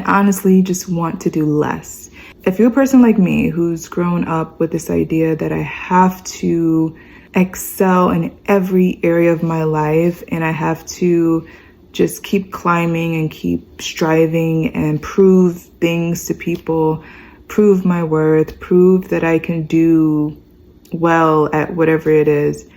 and honestly just want to do less. If you're a person like me who's grown up with this idea that I have to excel in every area of my life and I have to just keep climbing and keep striving and prove things to people, prove my worth, prove that I can do well at whatever it is,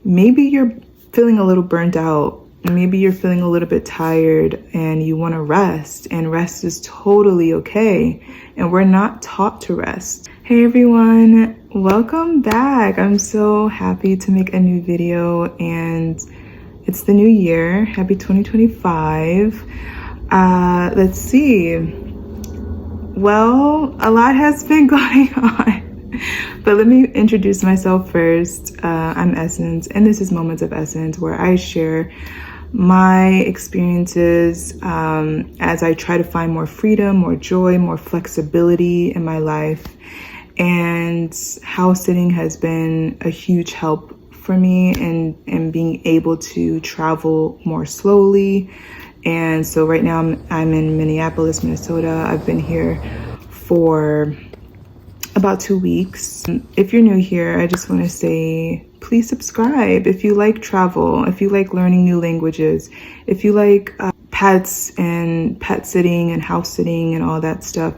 maybe you're feeling a little burnt out. Maybe you're feeling a little bit tired and you want to rest, and rest is totally okay. And we're not taught to rest. Hey everyone, welcome back. I'm so happy to make a new video, and it's the new year. Happy 2025. Let's see. Well, a lot has been going on, but let me introduce myself first. I'm Essence, and this is Moments of Essence, where I share my experiences as I try to find more freedom, more joy, more flexibility in my life. And house sitting has been a huge help for me in being able to travel more slowly. And so right now I'm in Minneapolis, Minnesota. I've been here for about 2 weeks. If you're new here, I just want to say, please subscribe. If you like travel, if you like learning new languages, if you like pets and pet sitting and house sitting and all that stuff,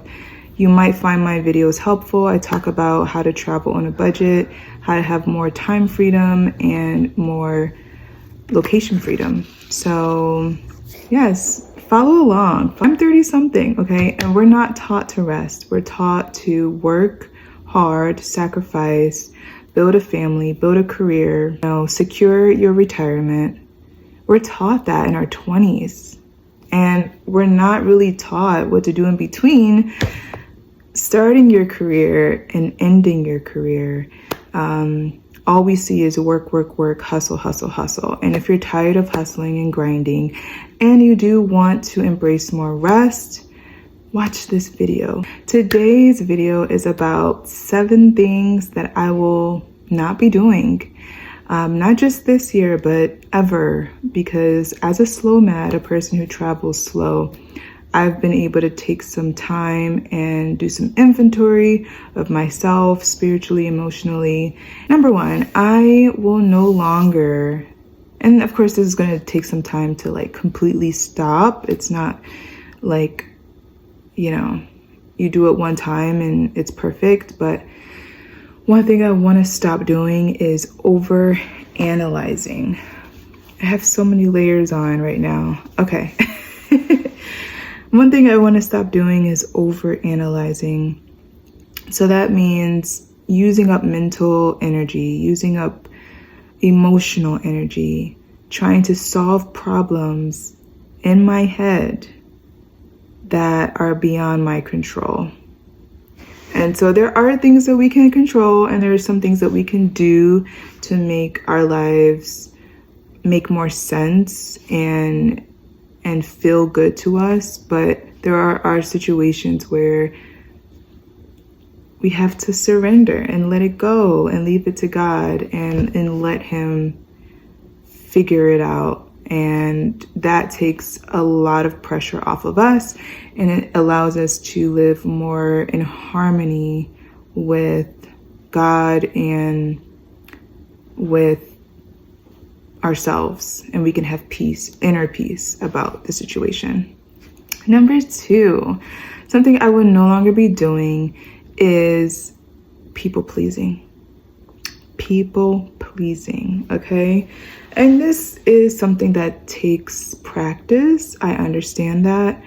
you might find my videos helpful. I talk about how to travel on a budget, how to have more time freedom and more location freedom. So yes, follow along. I'm 30 something, okay? And we're not taught to rest. We're taught to work hard, sacrifice, build a family, build a career, secure your retirement. We're taught that in our 20s. And we're not really taught what to do in between starting your career and ending your career. All we see is work, work, work, hustle, hustle, hustle. And if you're tired of hustling and grinding and you do want to embrace more rest, watch this video. Today's video is about 7 things that I will not be doing, not just this year, but ever, because as a slow mad, a person who travels slow, I've been able to take some time and do some inventory of myself spiritually, emotionally. Number 1, I will no longer, and of course this is going to take some time to like completely stop. It's not like, you do it one time and it's perfect. But one thing I want to stop doing is over analyzing. I have so many layers on right now. Okay. One thing I want to stop doing is over analyzing. So that means using up mental energy, using up emotional energy, trying to solve problems in my head that are beyond my control. And so there are things that we can control, and there are some things that we can do to make our lives make more sense and feel good to us. But there are situations where we have to surrender and let it go and leave it to God and let Him figure it out. And that takes a lot of pressure off of us, and it allows us to live more in harmony with God and with ourselves, and we can have peace, inner peace about the situation. Number 2, something I will no longer be doing is people pleasing. People pleasing, okay? And this is something that takes practice. I understand that.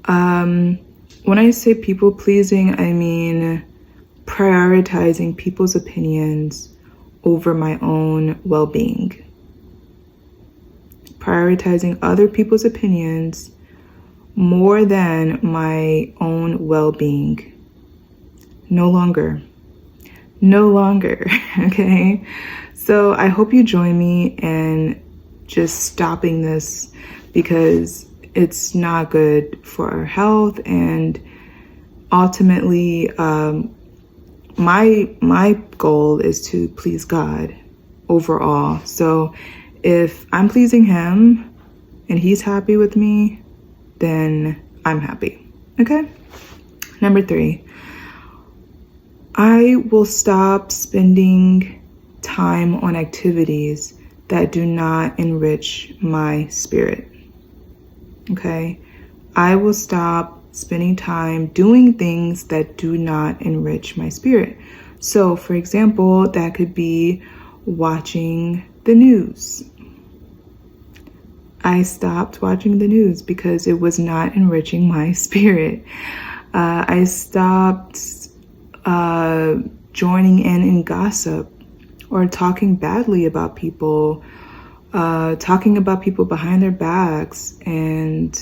When I say people pleasing, I mean prioritizing people's opinions over my own well-being. Prioritizing other people's opinions more than my own well-being. No longer, okay? So I hope you join me in just stopping this, because it's not good for our health. And ultimately, my goal is to please God overall. So if I'm pleasing Him and He's happy with me, then I'm happy. Okay? Number 3, I will stop spending time on activities that do not enrich my spirit. Okay? I will stop spending time doing things that do not enrich my spirit. So, for example, that could be watching the news. I stopped watching the news because it was not enriching my spirit. I stopped joining in gossip or talking badly about people, talking about people behind their backs, and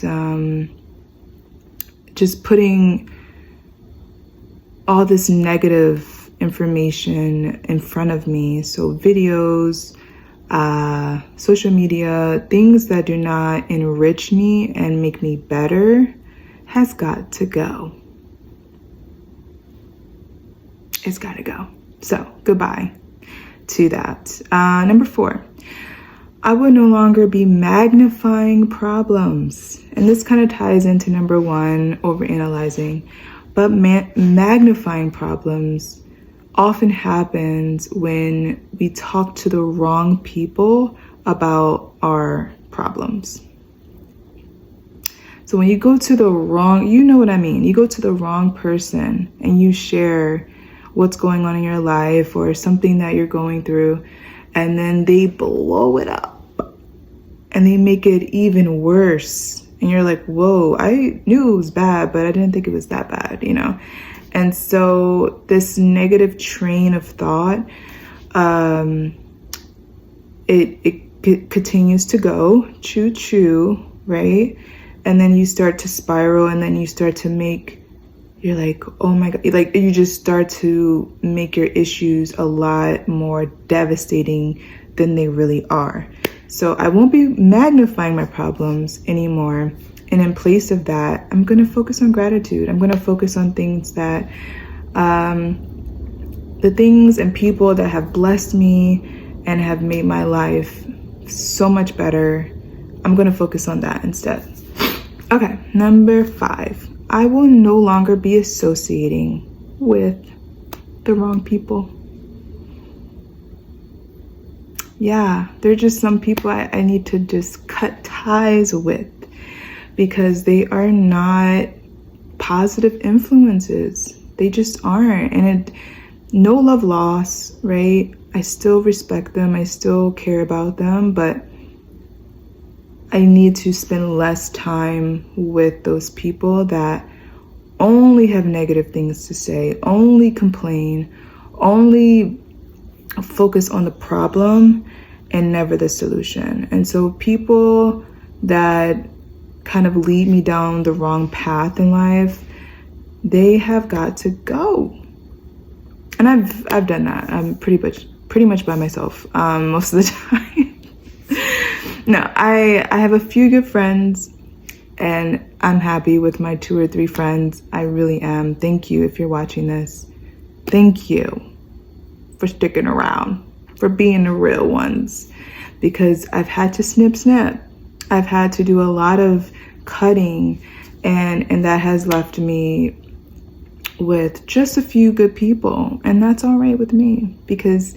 just putting all this negative information in front of me. So videos, social media, things that do not enrich me and make me better has got to go. It's got to go. So goodbye to that. Number 4, I will no longer be magnifying problems. And this kind of ties into number 1, overanalyzing. But magnifying problems often happens when we talk to the wrong people about our problems. So when you go to the wrong, you know what I mean, you go to the wrong person and you share what's going on in your life or something that you're going through, and then they blow it up and they make it even worse. And you're like, whoa, I knew it was bad, but I didn't think it was that bad, you know? And so this negative train of thought, it continues to go, choo-choo, right? And then you start to spiral, and then you start to make, you're like, oh my God, like you just start to make your issues a lot more devastating than they really are. So I won't be magnifying my problems anymore. And in place of that, I'm going to focus on gratitude. I'm going to focus on things that, the things and people that have blessed me and have made my life so much better. I'm going to focus on that instead. Okay, number 5, I will no longer be associating with the wrong people. Yeah, there are just some people I need to just cut ties with because they are not positive influences. They just aren't. And no love lost, right? I still respect them. I still care about them, but I need to spend less time with those people that only have negative things to say, only complain, only focus on the problem and never the solution. And so people that kind of lead me down the wrong path in life, they have got to go. And I've done that. I'm pretty much by myself most of the time. No, I have a few good friends, and I'm happy with my 2 or 3 friends. I really am. Thank you if you're watching this. Thank you for sticking around, for being the real ones, because I've had to snip. I've had to do a lot of cutting, and that has left me with just a few good people, and that's all right with me, because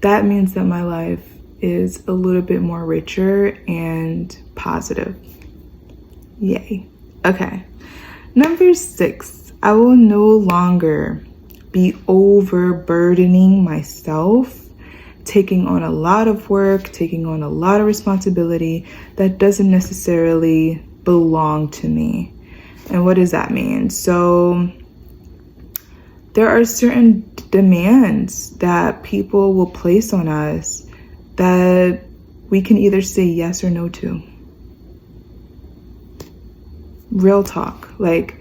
that means that my life is a little bit more richer and positive. Yay. Okay. Number 6, I will no longer be overburdening myself, taking on a lot of work, taking on a lot of responsibility that doesn't necessarily belong to me. And what does that mean? So there are certain demands that people will place on us that we can either say yes or no to. Real talk. Like,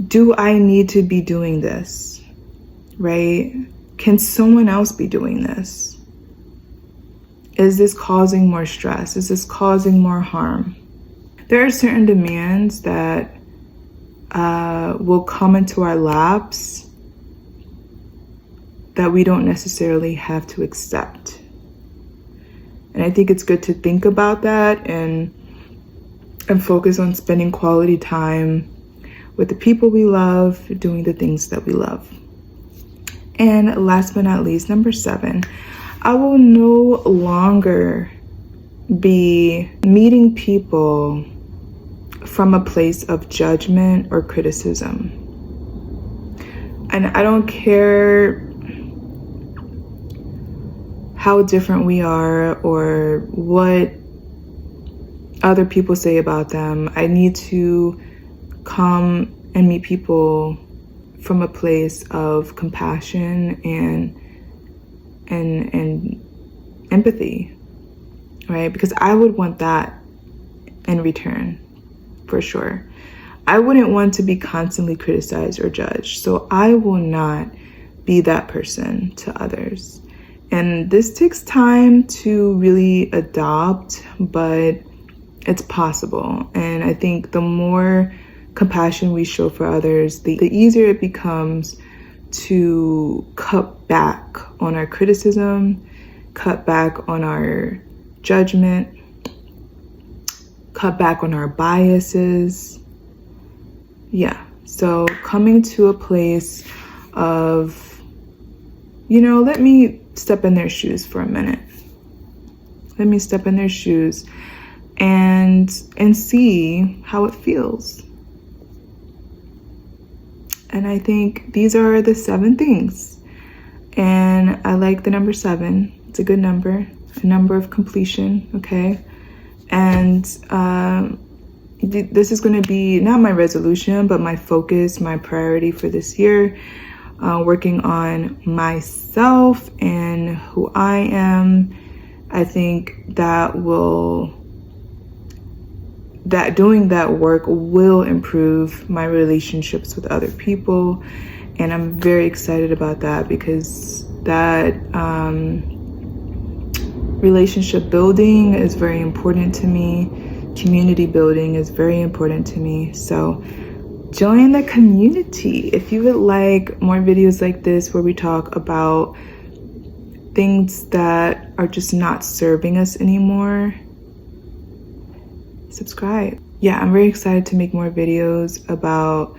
do I need to be doing this? Right? Can someone else be doing this? Is this causing more stress? Is this causing more harm? There are certain demands that will come into our laps that we don't necessarily have to accept. And I think it's good to think about that and and focus on spending quality time with the people we love, doing the things that we love. And last but not least, number 7, I will no longer be meeting people from a place of judgment or criticism. And I don't care how different we are or what other people say about them. I need to come and meet people from a place of compassion and empathy, right? Because I would want that in return, for sure. I wouldn't want to be constantly criticized or judged. So I will not be that person to others. And this takes time to really adopt, but it's possible. And I think the more compassion we show for others, the easier it becomes to cut back on our criticism, cut back on our judgment, cut back on our biases. Yeah, so coming to a place of, let me step in their shoes for a minute. Let me step in their shoes and see how it feels. And I think these are the 7 things. And I like the number 7. It's a good number, a number of completion, okay? And this is going to be not my resolution, but my focus, my priority for this year, working on myself and who I am. I think that doing that work will improve my relationships with other people. And I'm very excited about that because that relationship building is very important to me. Community building is very important to me. So join the community if you would like more videos like this where we talk about things that are just not serving us anymore. Subscribe. Yeah, I'm very excited to make more videos about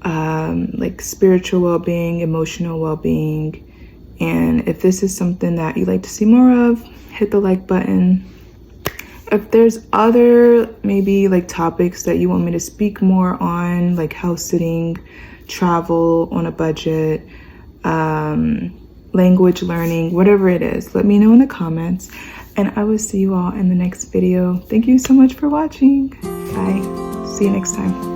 like spiritual well-being, emotional well-being. And if this is something that you'd like to see more of, hit the like button. If there's other maybe like topics that you want me to speak more on, like house sitting, travel on a budget, language learning, whatever it is, let me know in the comments. And I will see you all in the next video. Thank you so much for watching. Bye. See you next time.